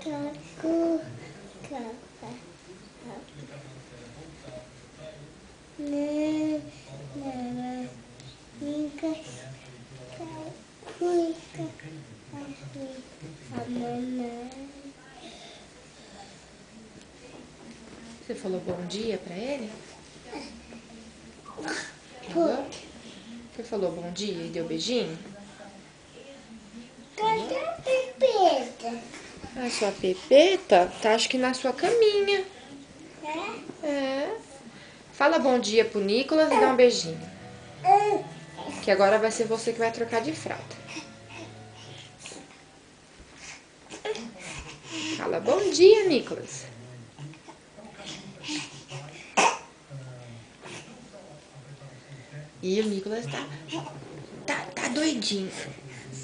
Cacu, capa, mica, cuica, a mamãe. Você falou bom dia pra ele? Foi. Você falou bom dia e deu beijinho? Cadê a pepeta? A sua Pepeta tá acho que na sua caminha. É. Fala bom dia pro Nicolas e dá um beijinho. Que agora vai ser você que vai trocar de fralda. Fala bom dia, Nicolas. E o Nicolas tá doidinho.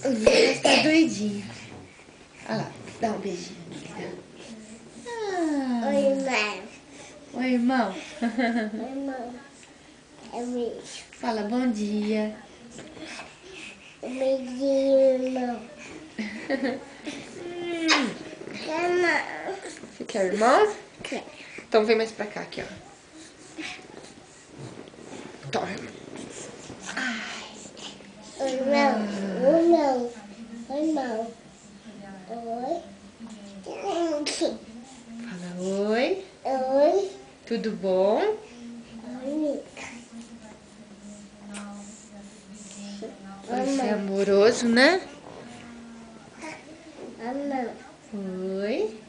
O Nicolas tá doidinho. Olha lá, dá um beijinho. Oi, mãe. Oi, irmão. Oi, mãe. É beijo. Fala bom dia. Beijinho, irmão. Irmão. Você quer irmão? Então vem mais pra cá, aqui, ó. Toma, irmão. Oi, irmão. Oi, irmão. Oi, irmão. Oi. Fala oi. Oi. Tudo bom? Oi. Você é amoroso, né? Irmão. Oi.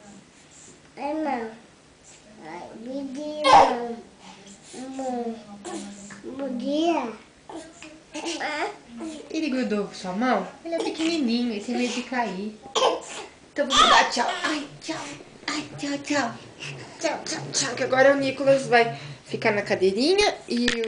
Irmão. Ai, beijinho, irmão. Bom dia. Ele grudou sua mão? Ele é pequenininho, ele tem medo de cair. Então vamos dar tchau. Ai, tchau. Ai, tchau, tchau. Tchau, tchau, tchau. Que agora o Nicolas vai ficar na cadeirinha e